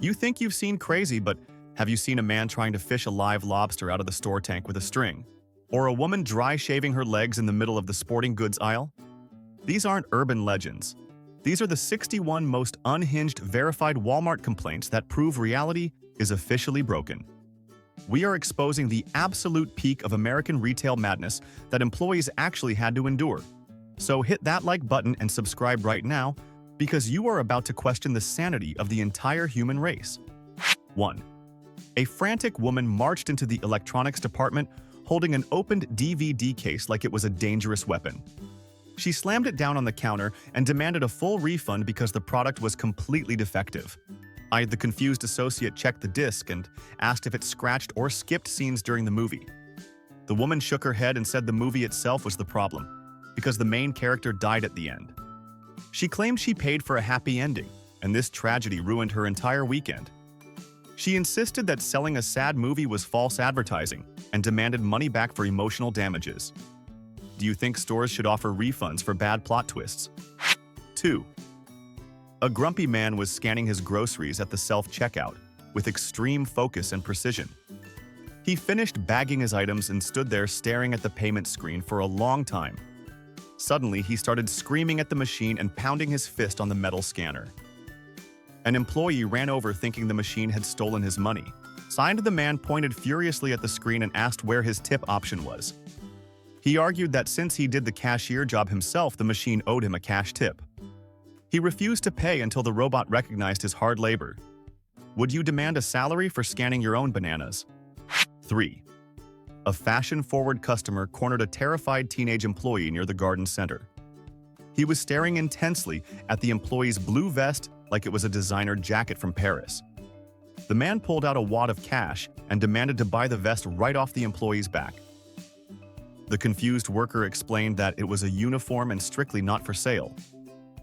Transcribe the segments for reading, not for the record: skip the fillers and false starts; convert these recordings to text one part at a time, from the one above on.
You think you've seen crazy, but have you seen a man trying to fish a live lobster out of the store tank with a string? Or a woman dry shaving her legs in the middle of the sporting goods aisle? These aren't urban legends. These are the 61 most unhinged verified Walmart complaints that prove reality is officially broken. We are exposing the absolute peak of American retail madness that employees actually had to endure. So hit that like button and subscribe right now, because you are about to question the sanity of the entire human race. 1. A frantic woman marched into the electronics department holding an opened DVD case like it was a dangerous weapon. She slammed it down on the counter and demanded a full refund because the product was completely defective. The confused associate checked the disc and asked if it scratched or skipped scenes during the movie. The woman shook her head and said the movie itself was the problem, because the main character died at the end. She claimed she paid for a happy ending, and this tragedy ruined her entire weekend. She insisted that selling a sad movie was false advertising and demanded money back for emotional damages. Do you think stores should offer refunds for bad plot twists? 2. A grumpy man was scanning his groceries at the self-checkout with extreme focus and precision. He finished bagging his items and stood there staring at the payment screen for a long time. Suddenly, he started screaming at the machine and pounding his fist on the metal scanner. An employee ran over thinking the machine had stolen his money. The man pointed furiously at the screen and asked where his tip option was. He argued that since he did the cashier job himself, the machine owed him a cash tip. He refused to pay until the robot recognized his hard labor. Would you demand a salary for scanning your own bananas? 3. A fashion-forward customer cornered a terrified teenage employee near the garden center. He was staring intensely at the employee's blue vest like it was a designer jacket from Paris. The man pulled out a wad of cash and demanded to buy the vest right off the employee's back. The confused worker explained that it was a uniform and strictly not for sale.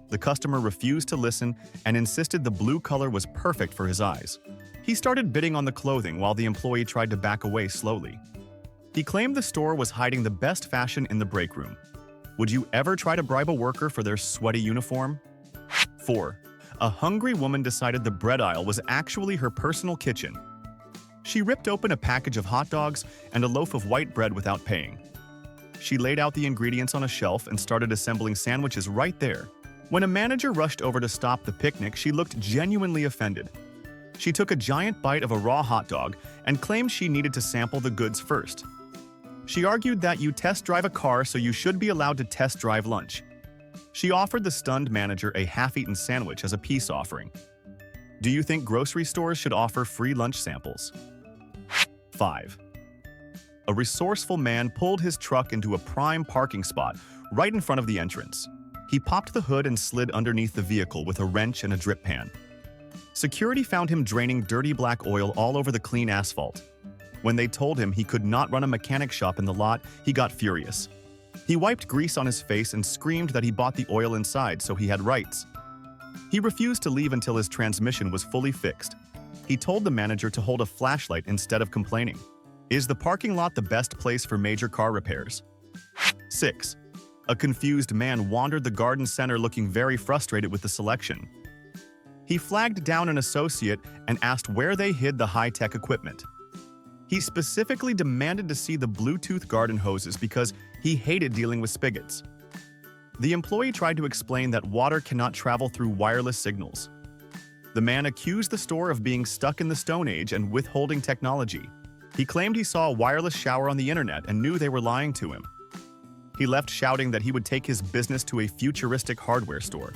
The customer refused to listen and insisted the blue color was perfect for his eyes. He started bidding on the clothing while the employee tried to back away slowly. He claimed the store was hiding the best fashion in the break room. Would you ever try to bribe a worker for their sweaty uniform? 4. A hungry woman decided the bread aisle was actually her personal kitchen. She ripped open a package of hot dogs and a loaf of white bread without paying. She laid out the ingredients on a shelf and started assembling sandwiches right there. When a manager rushed over to stop the picnic, she looked genuinely offended. She took a giant bite of a raw hot dog and claimed she needed to sample the goods first. She argued that you test drive a car, so you should be allowed to test drive lunch. She offered the stunned manager a half-eaten sandwich as a peace offering. Do you think grocery stores should offer free lunch samples? 5. A resourceful man pulled his truck into a prime parking spot right in front of the entrance. He popped the hood and slid underneath the vehicle with a wrench and a drip pan. Security found him draining dirty black oil all over the clean asphalt. When they told him he could not run a mechanic shop in the lot, he got furious. He wiped grease on his face and screamed that he bought the oil inside, so he had rights. He refused to leave until his transmission was fully fixed. He told the manager to hold a flashlight instead of complaining. Is the parking lot the best place for major car repairs? 6. A confused man wandered the garden center looking very frustrated with the selection. He flagged down an associate and asked where they hid the high-tech equipment. He specifically demanded to see the Bluetooth garden hoses because he hated dealing with spigots. The employee tried to explain that water cannot travel through wireless signals. The man accused the store of being stuck in the Stone Age and withholding technology. He claimed he saw a wireless shower on the internet and knew they were lying to him. He left shouting that he would take his business to a futuristic hardware store.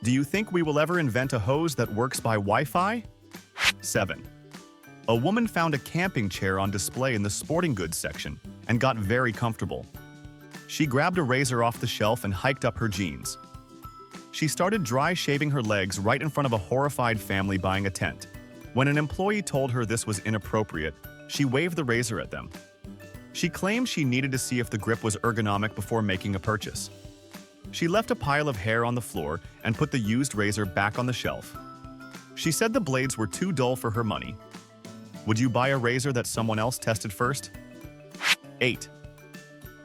Do you think we will ever invent a hose that works by Wi-Fi? 7. A woman found a camping chair on display in the sporting goods section and got very comfortable. She grabbed a razor off the shelf and hiked up her jeans. She started dry shaving her legs right in front of a horrified family buying a tent. When an employee told her this was inappropriate, she waved the razor at them. She claimed she needed to see if the grip was ergonomic before making a purchase. She left a pile of hair on the floor and put the used razor back on the shelf. She said the blades were too dull for her money. Would you buy a razor that someone else tested first? 8.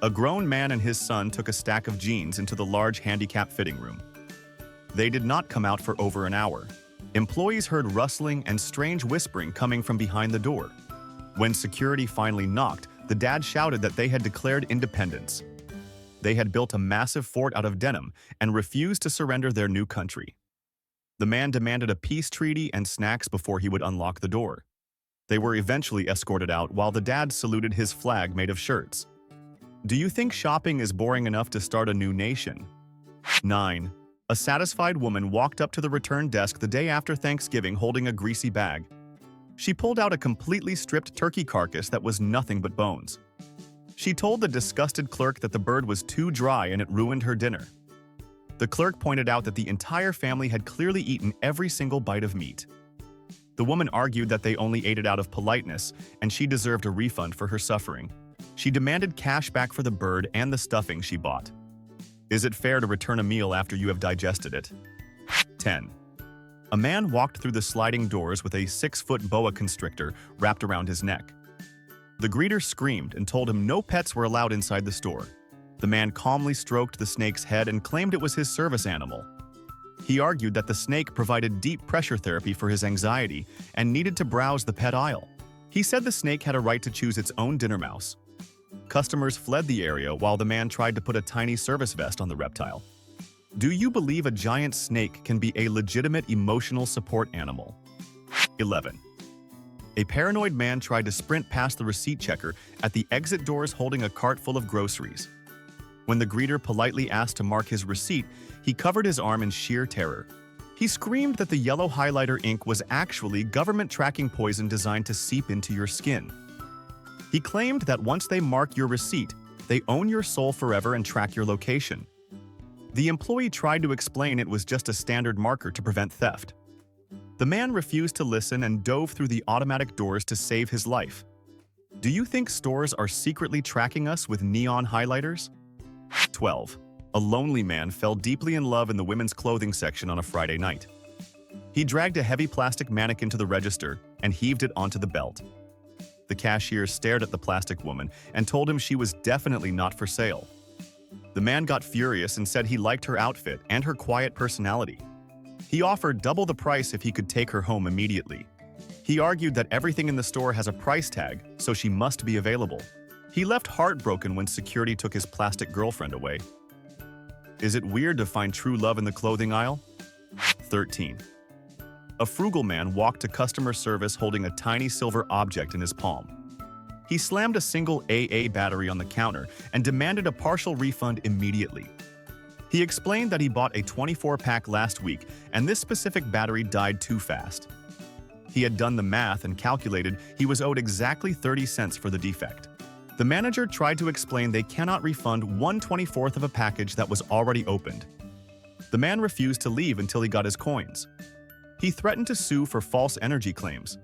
A grown man and his son took a stack of jeans into the large handicap fitting room. They did not come out for over an hour. Employees heard rustling and strange whispering coming from behind the door. When security finally knocked, the dad shouted that they had declared independence. They had built a massive fort out of denim and refused to surrender their new country. The man demanded a peace treaty and snacks before he would unlock the door. They were eventually escorted out while the dad saluted his flag made of shirts. Do you think shopping is boring enough to start a new nation? 9. A satisfied woman walked up to the return desk the day after Thanksgiving holding a greasy bag. She pulled out a completely stripped turkey carcass that was nothing but bones. She told the disgusted clerk that the bird was too dry and it ruined her dinner. The clerk pointed out that the entire family had clearly eaten every single bite of meat. The woman argued that they only ate it out of politeness, and she deserved a refund for her suffering. She demanded cash back for the bird and the stuffing she bought. Is it fair to return a meal after you have digested it? 10. A man walked through the sliding doors with a 6-foot boa constrictor wrapped around his neck. The greeter screamed and told him no pets were allowed inside the store. The man calmly stroked the snake's head and claimed it was his service animal. He argued that the snake provided deep pressure therapy for his anxiety and needed to browse the pet aisle. He said the snake had a right to choose its own dinner mouse. Customers fled the area while the man tried to put a tiny service vest on the reptile. Do you believe a giant snake can be a legitimate emotional support animal? 11. A paranoid man tried to sprint past the receipt checker at the exit doors holding a cart full of groceries. When the greeter politely asked to mark his receipt, he covered his arm in sheer terror. He screamed that the yellow highlighter ink was actually government tracking poison designed to seep into your skin. He claimed that once they mark your receipt, they own your soul forever and track your location. The employee tried to explain it was just a standard marker to prevent theft. The man refused to listen and dove through the automatic doors to save his life. Do you think stores are secretly tracking us with neon highlighters? 12. A lonely man fell deeply in love in the women's clothing section on a Friday night. He dragged a heavy plastic mannequin to the register and heaved it onto the belt. The cashier stared at the plastic woman and told him she was definitely not for sale. The man got furious and said he liked her outfit and her quiet personality. He offered double the price if he could take her home immediately. He argued that everything in the store has a price tag, so she must be available. He left heartbroken when security took his plastic girlfriend away. Is it weird to find true love in the clothing aisle? 13. A frugal man walked to customer service holding a tiny silver object in his palm. He slammed a single AA battery on the counter and demanded a partial refund immediately. He explained that he bought a 24-pack last week and this specific battery died too fast. He had done the math and calculated he was owed exactly 30 cents for the defect. The manager tried to explain they cannot refund 1/24th of a package that was already opened. The man refused to leave until he got his coins. He threatened to sue for false energy claims.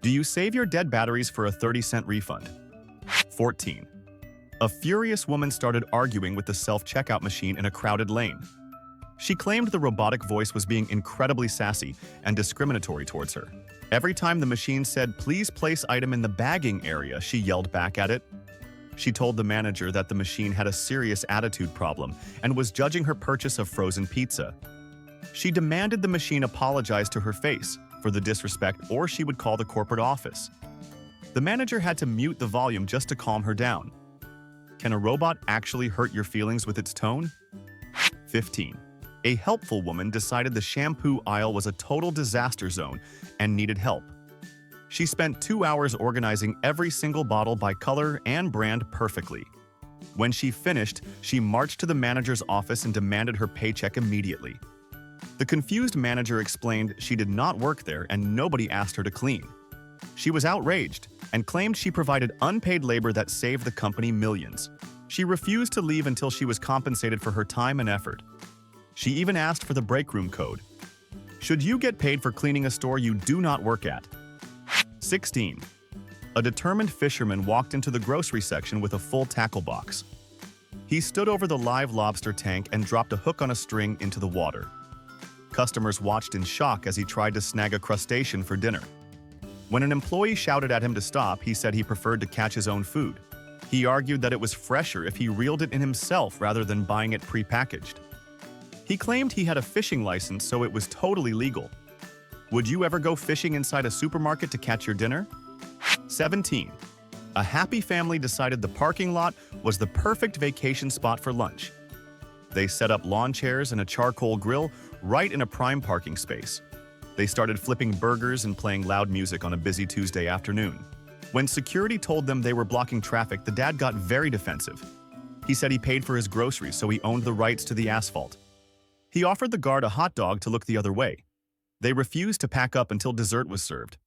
Do you save your dead batteries for a 30-cent refund? 14. A furious woman started arguing with the self-checkout machine in a crowded lane. She claimed the robotic voice was being incredibly sassy and discriminatory towards her. Every time the machine said, "Please place item in the bagging area," she yelled back at it. She told the manager that the machine had a serious attitude problem and was judging her purchase of frozen pizza. She demanded the machine apologize to her face for the disrespect or she would call the corporate office. The manager had to mute the volume just to calm her down. Can a robot actually hurt your feelings with its tone? 15. A helpful woman decided the shampoo aisle was a total disaster zone and needed help. She spent 2 hours organizing every single bottle by color and brand perfectly. When she finished, she marched to the manager's office and demanded her paycheck immediately. The confused manager explained she did not work there and nobody asked her to clean. She was outraged and claimed she provided unpaid labor that saved the company millions. She refused to leave until she was compensated for her time and effort. She even asked for the break room code. Should you get paid for cleaning a store you do not work at? 16. A determined fisherman walked into the grocery section with a full tackle box. He stood over the live lobster tank and dropped a hook on a string into the water. Customers watched in shock as he tried to snag a crustacean for dinner. When an employee shouted at him to stop, he said he preferred to catch his own food. He argued that it was fresher if he reeled it in himself rather than buying it prepackaged. He claimed he had a fishing license, so it was totally legal. Would you ever go fishing inside a supermarket to catch your dinner? 17. A happy family decided the parking lot was the perfect vacation spot for lunch. They set up lawn chairs and a charcoal grill right in a prime parking space. They started flipping burgers and playing loud music on a busy Tuesday afternoon. When security told them they were blocking traffic, the dad got very defensive. He said he paid for his groceries, so he owned the rights to the asphalt. He offered the guard a hot dog to look the other way. They refused to pack up until dessert was served.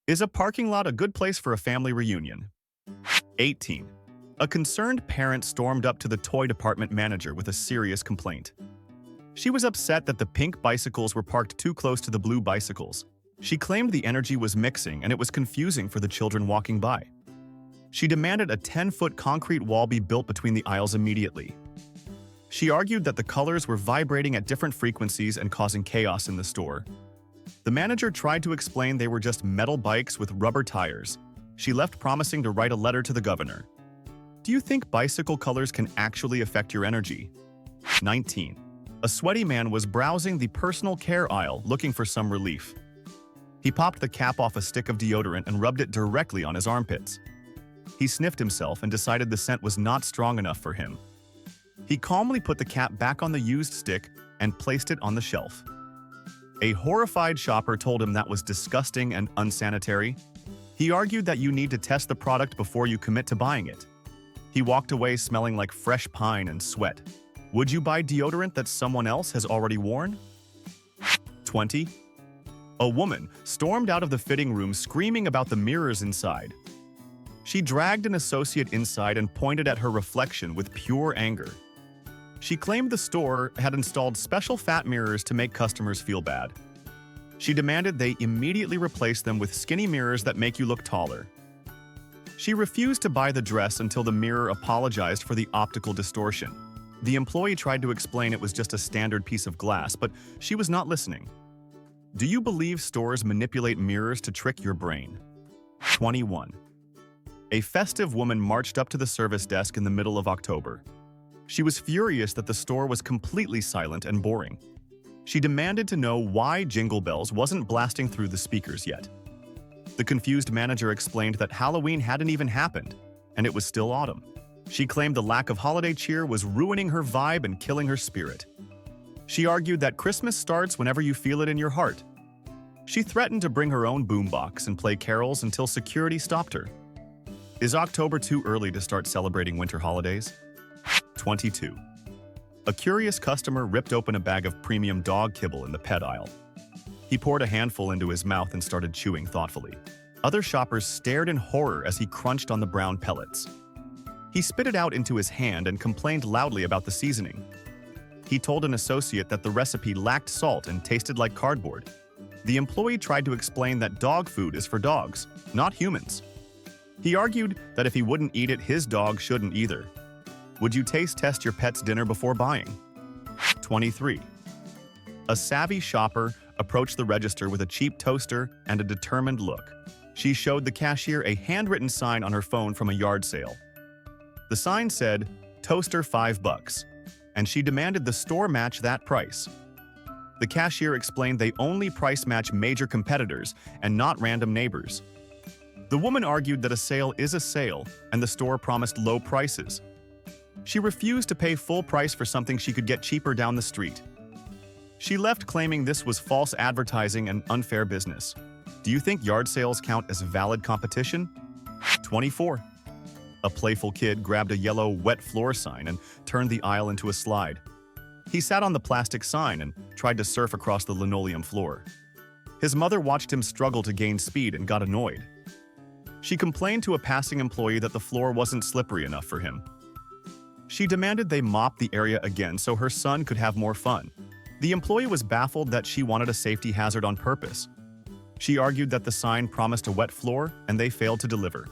Is a parking lot a good place for a family reunion? 18. A concerned parent stormed up to the toy department manager with a serious complaint. She was upset that the pink bicycles were parked too close to the blue bicycles. She claimed the energy was mixing and it was confusing for the children walking by. She demanded a 10-foot concrete wall be built between the aisles immediately. She argued that the colors were vibrating at different frequencies and causing chaos in the store. The manager tried to explain they were just metal bikes with rubber tires. She left promising to write a letter to the governor. Do you think bicycle colors can actually affect your energy? 19. A sweaty man was browsing the personal care aisle looking for some relief. He popped the cap off a stick of deodorant and rubbed it directly on his armpits. He sniffed himself and decided the scent was not strong enough for him. He calmly put the cap back on the used stick and placed it on the shelf. A horrified shopper told him that was disgusting and unsanitary. He argued that you need to test the product before you commit to buying it. He walked away smelling like fresh pine and sweat. Would you buy deodorant that someone else has already worn? 20. A woman stormed out of the fitting room screaming about the mirrors inside. She dragged an associate inside and pointed at her reflection with pure anger. She claimed the store had installed special fat mirrors to make customers feel bad. She demanded they immediately replace them with skinny mirrors that make you look taller. She refused to buy the dress until the mirror apologized for the optical distortion. The employee tried to explain it was just a standard piece of glass, but she was not listening. Do you believe stores manipulate mirrors to trick your brain? 21. A festive woman marched up to the service desk in the middle of October. She was furious that the store was completely silent and boring. She demanded to know why Jingle Bells wasn't blasting through the speakers yet. The confused manager explained that Halloween hadn't even happened, and it was still autumn. She claimed the lack of holiday cheer was ruining her vibe and killing her spirit. She argued that Christmas starts whenever you feel it in your heart. She threatened to bring her own boombox and play carols until security stopped her. Is October too early to start celebrating winter holidays? 22. A curious customer ripped open a bag of premium dog kibble in the pet aisle. He poured a handful into his mouth and started chewing thoughtfully. Other shoppers stared in horror as he crunched on the brown pellets. He spit it out into his hand and complained loudly about the seasoning. He told an associate that the recipe lacked salt and tasted like cardboard. The employee tried to explain that dog food is for dogs, not humans. He argued that if he wouldn't eat it, his dog shouldn't either. Would you taste test your pet's dinner before buying? 23. A savvy shopper approached the register with a cheap toaster and a determined look. She showed the cashier a handwritten sign on her phone from a yard sale. The sign said, "Toaster $5," and she demanded the store match that price. The cashier explained they only price match major competitors and not random neighbors. The woman argued that a sale is a sale and the store promised low prices. She refused to pay full price for something she could get cheaper down the street. She left claiming this was false advertising and unfair business. Do you think yard sales count as valid competition? 24. A playful kid grabbed a yellow wet floor sign and turned the aisle into a slide. He sat on the plastic sign and tried to surf across the linoleum floor. His mother watched him struggle to gain speed and got annoyed. She complained to a passing employee that the floor wasn't slippery enough for him. She demanded they mop the area again so her son could have more fun. The employee was baffled that she wanted a safety hazard on purpose. She argued that the sign promised a wet floor and they failed to deliver.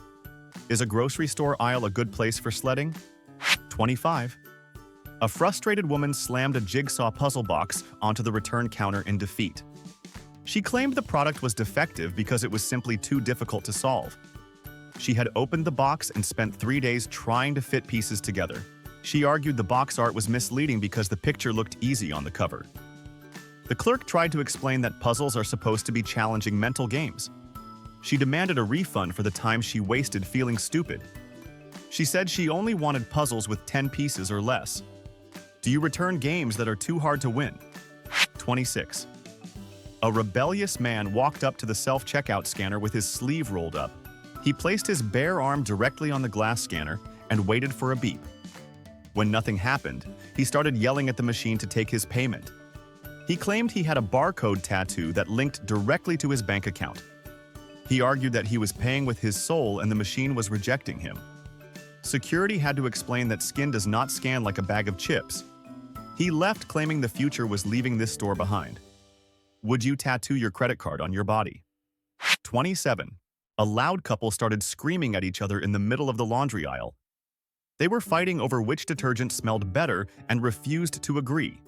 Is a grocery store aisle a good place for sledding? 25. A frustrated woman slammed a jigsaw puzzle box onto the return counter in defeat. She claimed the product was defective because it was simply too difficult to solve. She had opened the box and spent 3 days trying to fit pieces together. She argued the box art was misleading because the picture looked easy on the cover. The clerk tried to explain that puzzles are supposed to be challenging mental games. She demanded a refund for the time she wasted feeling stupid. She said she only wanted puzzles with 10 pieces or less. Do you return games that are too hard to win? 26. A rebellious man walked up to the self-checkout scanner with his sleeve rolled up. He placed his bare arm directly on the glass scanner and waited for a beep. When nothing happened, he started yelling at the machine to take his payment. He claimed he had a barcode tattoo that linked directly to his bank account. He argued that he was paying with his soul and the machine was rejecting him. Security had to explain that skin does not scan like a bag of chips. He left claiming the future was leaving this store behind. Would you tattoo your credit card on your body? 27. A loud couple started screaming at each other in the middle of the laundry aisle. They were fighting over which detergent smelled better and refused to agree.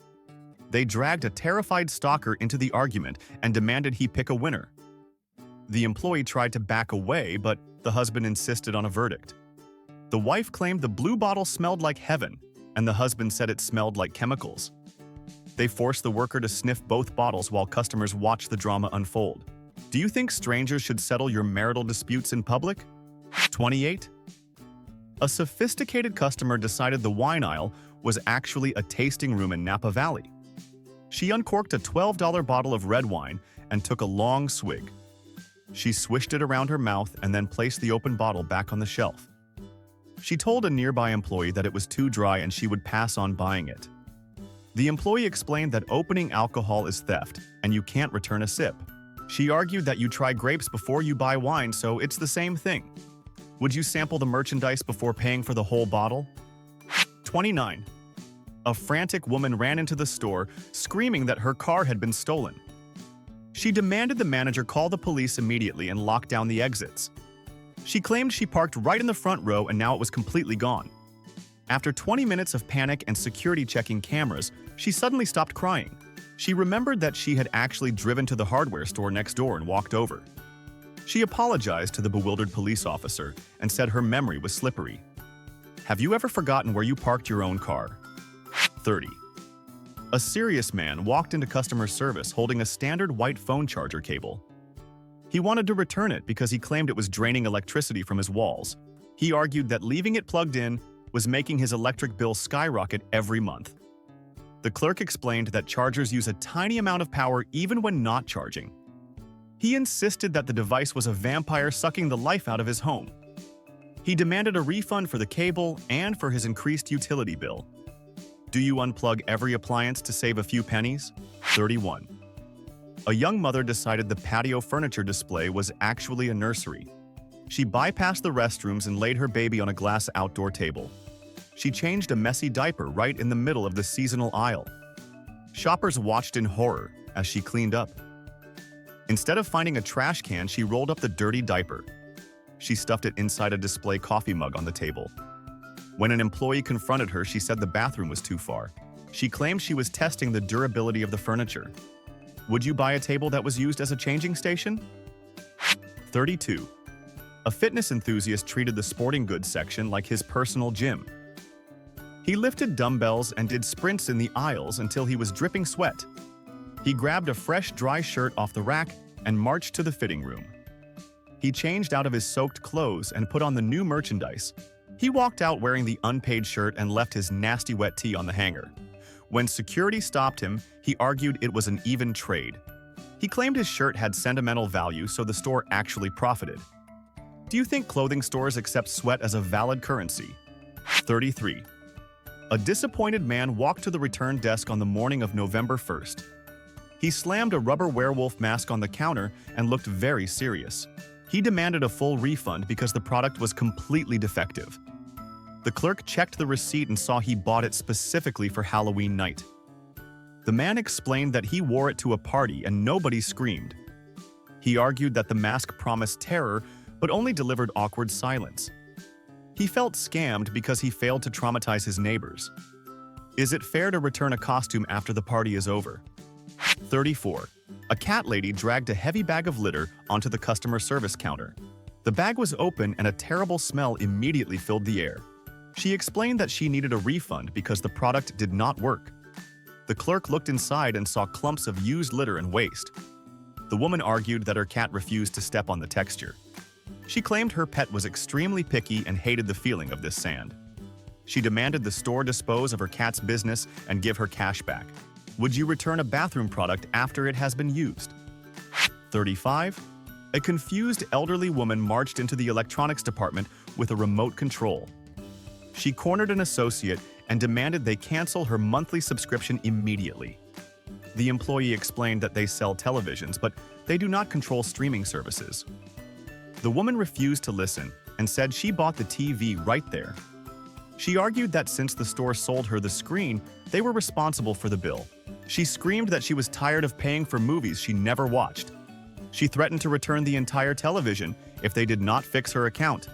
They dragged a terrified stalker into the argument and demanded he pick a winner. The employee tried to back away, but the husband insisted on a verdict. The wife claimed the blue bottle smelled like heaven, and the husband said it smelled like chemicals. They forced the worker to sniff both bottles while customers watched the drama unfold. Do you think strangers should settle your marital disputes in public? 28. A sophisticated customer decided the wine aisle was actually a tasting room in Napa Valley. She uncorked a $12 bottle of red wine and took a long swig. She swished it around her mouth and then placed the open bottle back on the shelf. She told a nearby employee that it was too dry and she would pass on buying it. The employee explained that opening alcohol is theft and you can't return a sip. She argued that you try grapes before you buy wine, so it's the same thing. Would you sample the merchandise before paying for the whole bottle? 29. A frantic woman ran into the store, screaming that her car had been stolen. She demanded the manager call the police immediately and lock down the exits. She claimed she parked right in the front row and now it was completely gone. After 20 minutes of panic and security checking cameras, she suddenly stopped crying. She remembered that she had actually driven to the hardware store next door and walked over. She apologized to the bewildered police officer and said her memory was slippery. Have you ever forgotten where you parked your own car? 30. A serious man walked into customer service holding a standard white phone charger cable. He wanted to return it because he claimed it was draining electricity from his walls. He argued that leaving it plugged in was making his electric bill skyrocket every month. The clerk explained that chargers use a tiny amount of power even when not charging. He insisted that the device was a vampire sucking the life out of his home. He demanded a refund for the cable and for his increased utility bill. Do you unplug every appliance to save a few pennies? 31. A young mother decided the patio furniture display was actually a nursery. She bypassed the restrooms and laid her baby on a glass outdoor table. She changed a messy diaper right in the middle of the seasonal aisle. Shoppers watched in horror as she cleaned up. Instead of finding a trash can, she rolled up the dirty diaper. She stuffed it inside a display coffee mug on the table. When an employee confronted her, she said the bathroom was too far. She claimed she was testing the durability of the furniture. Would you buy a table that was used as a changing station? 32. A fitness enthusiast treated the sporting goods section like his personal gym. He lifted dumbbells and did sprints in the aisles until he was dripping sweat. He grabbed a fresh, dry shirt off the rack and marched to the fitting room. He changed out of his soaked clothes and put on the new merchandise. He walked out wearing the unpaid shirt and left his nasty wet tee on the hanger. When security stopped him, he argued it was an even trade. He claimed his shirt had sentimental value, so the store actually profited. Do you think clothing stores accept sweat as a valid currency? 33. A disappointed man walked to the return desk on the morning of November 1st. He slammed a rubber werewolf mask on the counter and looked very serious. He demanded a full refund because the product was completely defective. The clerk checked the receipt and saw he bought it specifically for Halloween night. The man explained that he wore it to a party and nobody screamed. He argued that the mask promised terror but only delivered awkward silence. He felt scammed because he failed to traumatize his neighbors. Is it fair to return a costume after the party is over? 34. A cat lady dragged a heavy bag of litter onto the customer service counter. The bag was open and a terrible smell immediately filled the air. She explained that she needed a refund because the product did not work. The clerk looked inside and saw clumps of used litter and waste. The woman argued that her cat refused to step on the texture. She claimed her pet was extremely picky and hated the feeling of this sand. She demanded the store dispose of her cat's business and give her cash back. Would you return a bathroom product after it has been used? 35. A confused elderly woman marched into the electronics department with a remote control. She cornered an associate and demanded they cancel her monthly subscription immediately. The employee explained that they sell televisions, but they do not control streaming services. The woman refused to listen and said she bought the TV right there. She argued that since the store sold her the screen, they were responsible for the bill. She screamed that she was tired of paying for movies she never watched. She threatened to return the entire television if they did not fix her account.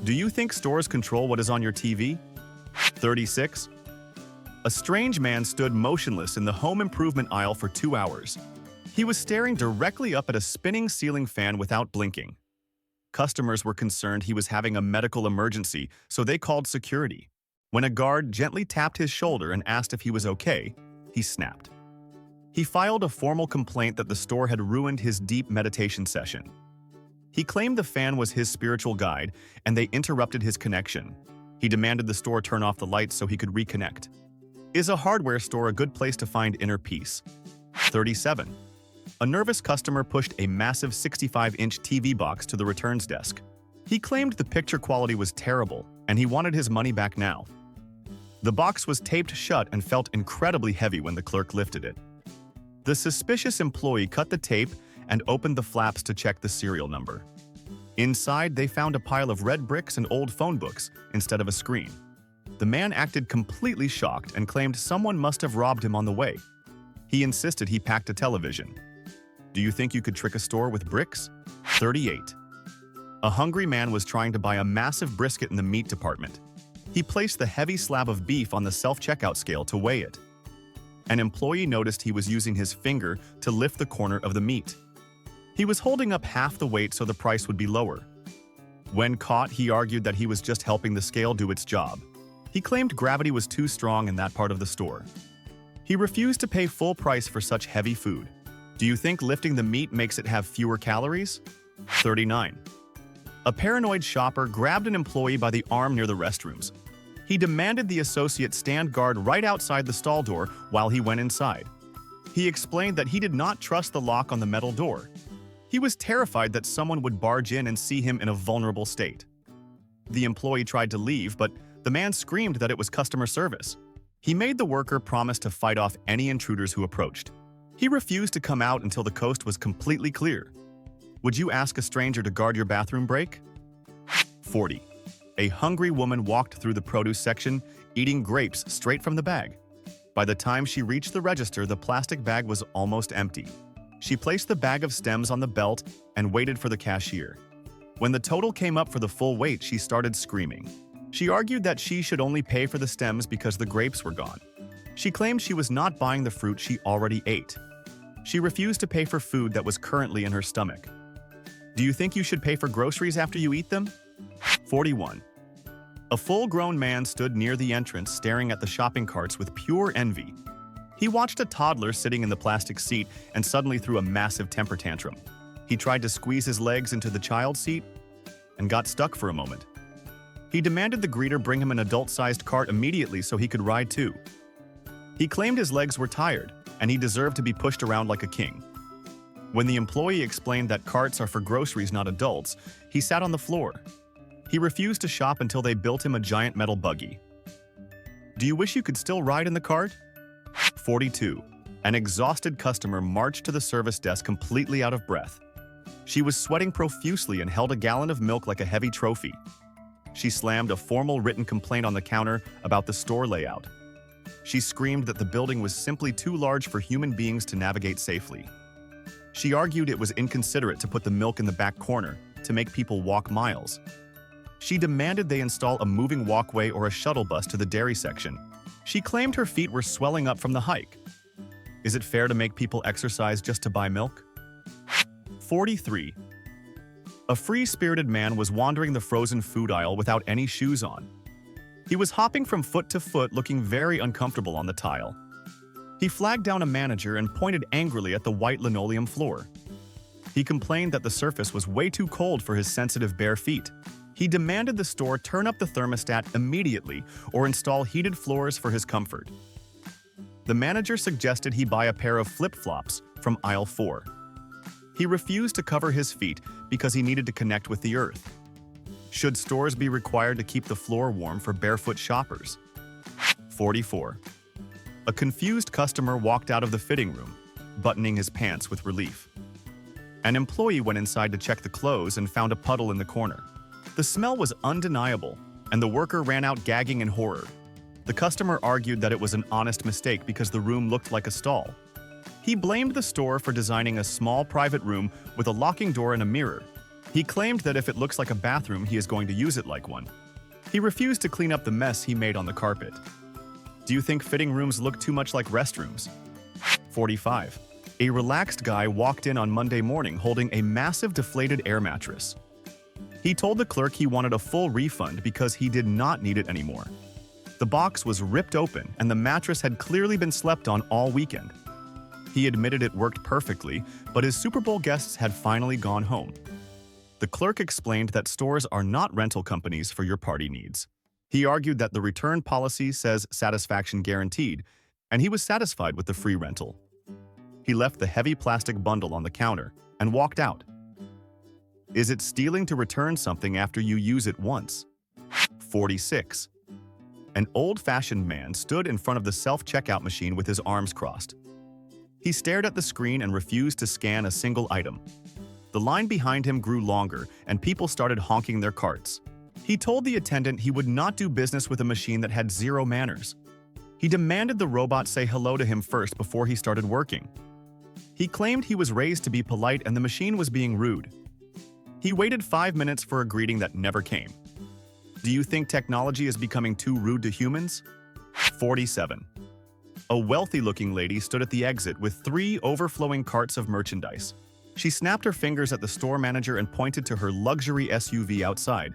Do you think stores control what is on your TV? 36. A strange man stood motionless in the home improvement aisle for 2 hours. He was staring directly up at a spinning ceiling fan without blinking. Customers were concerned he was having a medical emergency, so they called security. When a guard gently tapped his shoulder and asked if he was okay, he snapped. He filed a formal complaint that the store had ruined his deep meditation session. He claimed the fan was his spiritual guide, and they interrupted his connection. He demanded the store turn off the lights so he could reconnect. Is a hardware store a good place to find inner peace? 37. A nervous customer pushed a massive 65-inch TV box to the returns desk. He claimed the picture quality was terrible, and he wanted his money back now. The box was taped shut and felt incredibly heavy when the clerk lifted it. The suspicious employee cut the tape and opened the flaps to check the serial number. Inside, they found a pile of red bricks and old phone books instead of a screen. The man acted completely shocked and claimed someone must have robbed him on the way. He insisted he packed a television. Do you think you could trick a store with bricks? 38. A hungry man was trying to buy a massive brisket in the meat department. He placed the heavy slab of beef on the self-checkout scale to weigh it. An employee noticed he was using his finger to lift the corner of the meat. He was holding up half the weight so the price would be lower. When caught, he argued that he was just helping the scale do its job. He claimed gravity was too strong in that part of the store. He refused to pay full price for such heavy food. Do you think lifting the meat makes it have fewer calories? 39. A paranoid shopper grabbed an employee by the arm near the restrooms. He demanded the associate stand guard right outside the stall door while he went inside. He explained that he did not trust the lock on the metal door. He was terrified that someone would barge in and see him in a vulnerable state. The employee tried to leave, but the man screamed that it was customer service. He made the worker promise to fight off any intruders who approached. He refused to come out until the coast was completely clear. Would you ask a stranger to guard your bathroom break? 40. A hungry woman walked through the produce section, eating grapes straight from the bag. By the time she reached the register, the plastic bag was almost empty. She placed the bag of stems on the belt and waited for the cashier. When the total came up for the full weight, she started screaming. She argued that she should only pay for the stems because the grapes were gone. She claimed she was not buying the fruit she already ate. She refused to pay for food that was currently in her stomach. Do you think you should pay for groceries after you eat them? 41. A full-grown man stood near the entrance staring at the shopping carts with pure envy. He watched a toddler sitting in the plastic seat and suddenly threw a massive temper tantrum. He tried to squeeze his legs into the child seat and got stuck for a moment. He demanded the greeter bring him an adult-sized cart immediately so he could ride too. He claimed his legs were tired and he deserved to be pushed around like a king. When the employee explained that carts are for groceries, not adults, he sat on the floor. He refused to shop until they built him a giant metal buggy. Do you wish you could still ride in the cart? 42. An exhausted customer marched to the service desk completely out of breath. She was sweating profusely and held a gallon of milk like a heavy trophy. She slammed a formal written complaint on the counter about the store layout. She screamed that the building was simply too large for human beings to navigate safely. She argued it was inconsiderate to put the milk in the back corner to make people walk miles. She demanded they install a moving walkway or a shuttle bus to the dairy section. She claimed her feet were swelling up from the hike. Is it fair to make people exercise just to buy milk? 43. A free-spirited man was wandering the frozen food aisle without any shoes on. He was hopping from foot to foot, looking very uncomfortable on the tile. He flagged down a manager and pointed angrily at the white linoleum floor. He complained that the surface was way too cold for his sensitive bare feet. He demanded the store turn up the thermostat immediately or install heated floors for his comfort. The manager suggested he buy a pair of flip-flops from aisle 4. He refused to cover his feet because he needed to connect with the earth. Should stores be required to keep the floor warm for barefoot shoppers? 44. A confused customer walked out of the fitting room, buttoning his pants with relief. An employee went inside to check the clothes and found a puddle in the corner. The smell was undeniable, and the worker ran out gagging in horror. The customer argued that it was an honest mistake because the room looked like a stall. He blamed the store for designing a small private room with a locking door and a mirror. He claimed that if it looks like a bathroom, he is going to use it like one. He refused to clean up the mess he made on the carpet. Do you think fitting rooms look too much like restrooms? 45. A relaxed guy walked in on Monday morning holding a massive deflated air mattress. He told the clerk he wanted a full refund because he did not need it anymore. The box was ripped open and the mattress had clearly been slept on all weekend. He admitted it worked perfectly, but his Super Bowl guests had finally gone home. The clerk explained that stores are not rental companies for your party needs. He argued that the return policy says satisfaction guaranteed, and he was satisfied with the free rental. He left the heavy plastic bundle on the counter and walked out. Is it stealing to return something after you use it once? 46. An old-fashioned man stood in front of the self-checkout machine with his arms crossed. He stared at the screen and refused to scan a single item. The line behind him grew longer, and people started honking their carts. He told the attendant he would not do business with a machine that had zero manners. He demanded the robot say hello to him first before he started working. He claimed he was raised to be polite and the machine was being rude. He waited 5 minutes for a greeting that never came. Do you think technology is becoming too rude to humans? 47. A wealthy-looking lady stood at the exit with 3 overflowing carts of merchandise. She snapped her fingers at the store manager and pointed to her luxury SUV outside.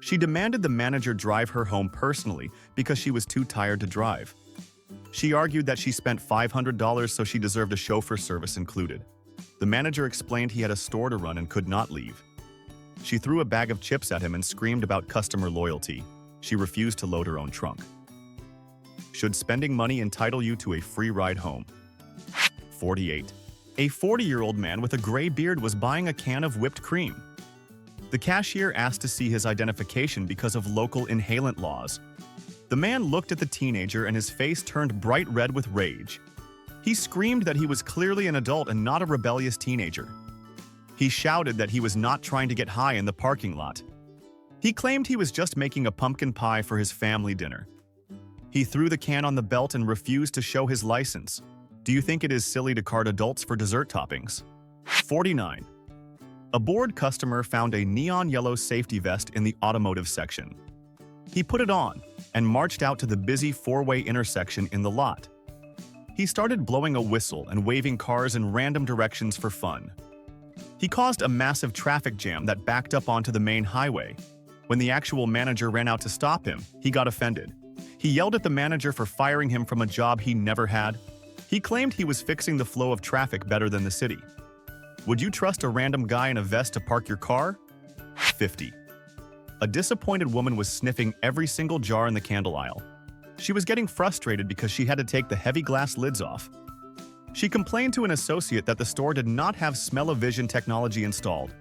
She demanded the manager drive her home personally because she was too tired to drive. She argued that she spent $500, so she deserved a chauffeur service included. The manager explained he had a store to run and could not leave. She threw a bag of chips at him and screamed about customer loyalty. She refused to load her own trunk. Should spending money entitle you to a free ride home? 48. A 40-year-old man with a gray beard was buying a can of whipped cream. The cashier asked to see his identification because of local inhalant laws. The man looked at the teenager and his face turned bright red with rage. He screamed that he was clearly an adult and not a rebellious teenager. He shouted that he was not trying to get high in the parking lot. He claimed he was just making a pumpkin pie for his family dinner. He threw the can on the belt and refused to show his license. Do you think it is silly to card adults for dessert toppings? 49. A bored customer found a neon yellow safety vest in the automotive section. He put it on and marched out to the busy 4-way intersection in the lot. He started blowing a whistle and waving cars in random directions for fun. He caused a massive traffic jam that backed up onto the main highway. When the actual manager ran out to stop him, he got offended. He yelled at the manager for firing him from a job he never had. He claimed he was fixing the flow of traffic better than the city. Would you trust a random guy in a vest to park your car? 50. A disappointed woman was sniffing every single jar in the candle aisle. She was getting frustrated because she had to take the heavy glass lids off. She complained to an associate that the store did not have smell-o-vision technology installed.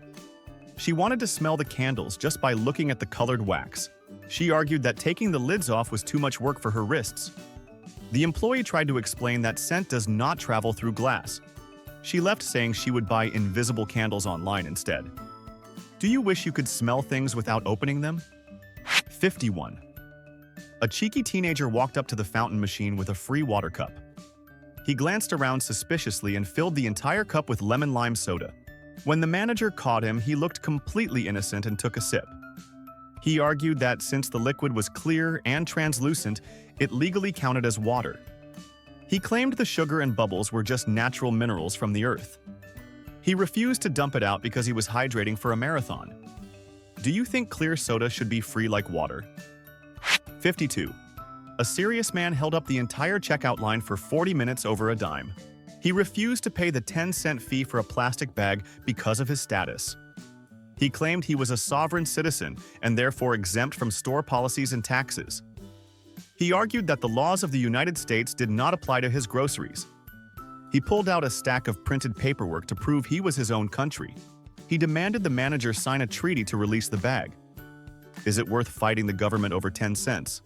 She wanted to smell the candles just by looking at the colored wax. She argued that taking the lids off was too much work for her wrists. The employee tried to explain that scent does not travel through glass. She left saying she would buy invisible candles online instead. Do you wish you could smell things without opening them? 51. A cheeky teenager walked up to the fountain machine with a free water cup. He glanced around suspiciously and filled the entire cup with lemon-lime soda. When the manager caught him, he looked completely innocent and took a sip. He argued that since the liquid was clear and translucent, it legally counted as water. He claimed the sugar and bubbles were just natural minerals from the earth. He refused to dump it out because he was hydrating for a marathon. Do you think clear soda should be free like water? 52. A serious man held up the entire checkout line for 40 minutes over a dime. He refused to pay the 10-cent fee for a plastic bag because of his status. He claimed he was a sovereign citizen and therefore exempt from store policies and taxes. He argued that the laws of the United States did not apply to his groceries. He pulled out a stack of printed paperwork to prove he was his own country. He demanded the manager sign a treaty to release the bag. Is it worth fighting the government over 10 cents?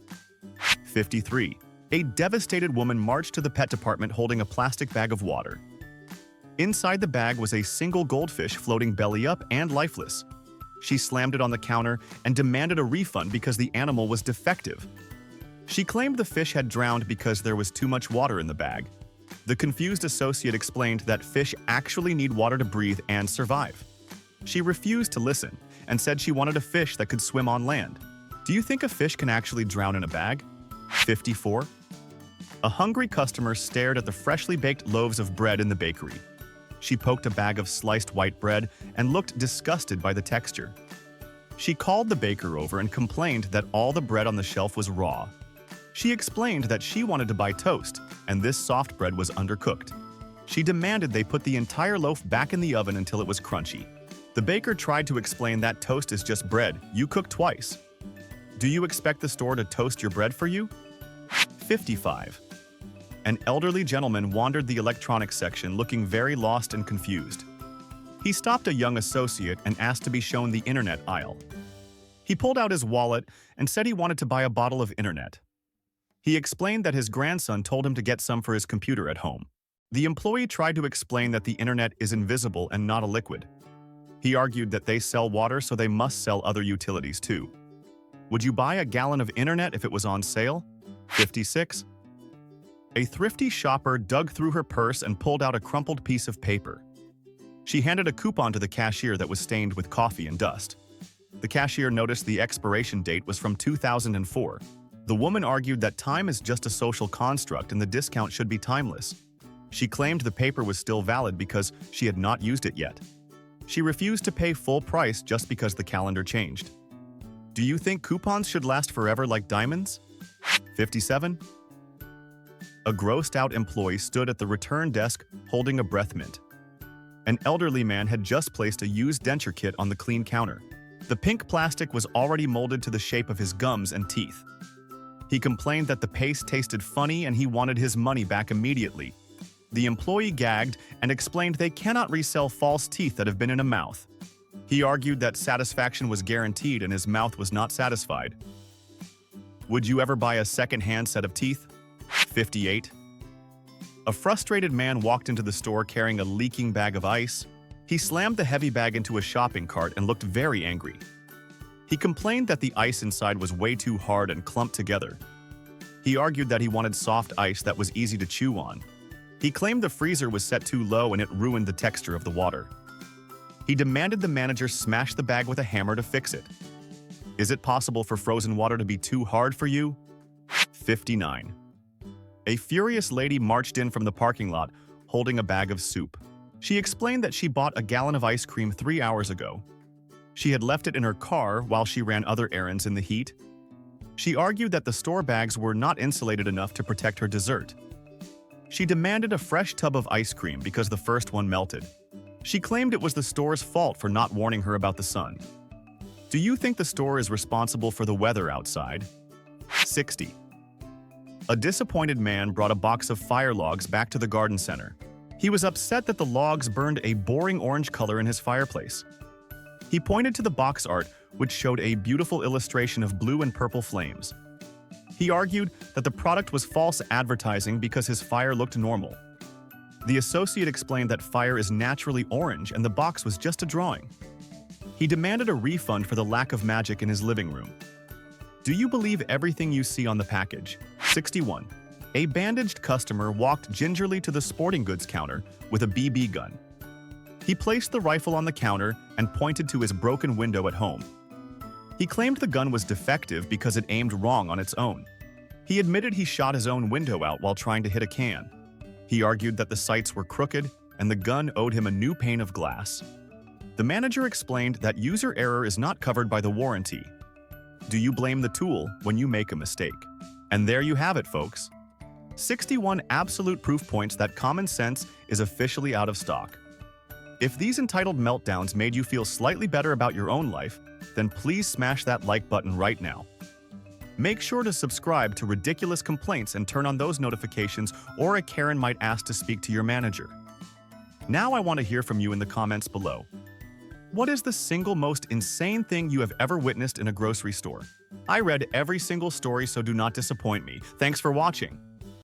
53. A devastated woman marched to the pet department holding a plastic bag of water. Inside the bag was a single goldfish floating belly up and lifeless. She slammed it on the counter and demanded a refund because the animal was defective. She claimed the fish had drowned because there was too much water in the bag. The confused associate explained that fish actually need water to breathe and survive. She refused to listen and said she wanted a fish that could swim on land. Do you think a fish can actually drown in a bag? 54. A hungry customer stared at the freshly baked loaves of bread in the bakery. She poked a bag of sliced white bread and looked disgusted by the texture. She called the baker over and complained that all the bread on the shelf was raw. She explained that she wanted to buy toast, and this soft bread was undercooked. She demanded they put the entire loaf back in the oven until it was crunchy. The baker tried to explain that toast is just bread, you cook twice. Do you expect the store to toast your bread for you? 55. An elderly gentleman wandered the electronics section looking very lost and confused. He stopped a young associate and asked to be shown the internet aisle. He pulled out his wallet and said he wanted to buy a bottle of internet. He explained that his grandson told him to get some for his computer at home. The employee tried to explain that the internet is invisible and not a liquid. He argued that they sell water, so they must sell other utilities too. Would you buy a gallon of internet if it was on sale? 56. A thrifty shopper dug through her purse and pulled out a crumpled piece of paper. She handed a coupon to the cashier that was stained with coffee and dust. The cashier noticed the expiration date was from 2004. The woman argued that time is just a social construct and the discount should be timeless. She claimed the paper was still valid because she had not used it yet. She refused to pay full price just because the calendar changed. Do you think coupons should last forever like diamonds? 57. A grossed-out employee stood at the return desk holding a breath mint. An elderly man had just placed a used denture kit on the clean counter. The pink plastic was already molded to the shape of his gums and teeth. He complained that the paste tasted funny and he wanted his money back immediately. The employee gagged and explained they cannot resell false teeth that have been in a mouth. He argued that satisfaction was guaranteed and his mouth was not satisfied. Would you ever buy a second-hand set of teeth? 58. A frustrated man walked into the store carrying a leaking bag of ice. He slammed the heavy bag into a shopping cart and looked very angry. He complained that the ice inside was way too hard and clumped together. He argued that he wanted soft ice that was easy to chew on. He claimed the freezer was set too low and it ruined the texture of the water. He demanded the manager smash the bag with a hammer to fix it. Is it possible for frozen water to be too hard for you? 59. A furious lady marched in from the parking lot holding a bag of soup. She explained that she bought a gallon of ice cream 3 hours ago. She had left it in her car while she ran other errands in the heat. She argued that the store bags were not insulated enough to protect her dessert. She demanded a fresh tub of ice cream because the first one melted. She claimed it was the store's fault for not warning her about the sun. Do you think the store is responsible for the weather outside? 60. A disappointed man brought a box of fire logs back to the garden center. He was upset that the logs burned a boring orange color in his fireplace. He pointed to the box art, which showed a beautiful illustration of blue and purple flames. He argued that the product was false advertising because his fire looked normal. The associate explained that fire is naturally orange and the box was just a drawing. He demanded a refund for the lack of magic in his living room. Do you believe everything you see on the package? 61. A bandaged customer walked gingerly to the sporting goods counter with a BB gun. He placed the rifle on the counter and pointed to his broken window at home. He claimed the gun was defective because it aimed wrong on its own. He admitted he shot his own window out while trying to hit a can. He argued that the sights were crooked and the gun owed him a new pane of glass. The manager explained that user error is not covered by the warranty. Do you blame the tool when you make a mistake? And there you have it, folks. 61 absolute proof points that common sense is officially out of stock. If these entitled meltdowns made you feel slightly better about your own life, then please smash that like button right now. Make sure to subscribe to Ridiculous Complaints and turn on those notifications, or a Karen might ask to speak to your manager. Now I want to hear from you in the comments below. What is the single most insane thing you have ever witnessed in a grocery store? I read every single story, so do not disappoint me. Thanks for watching.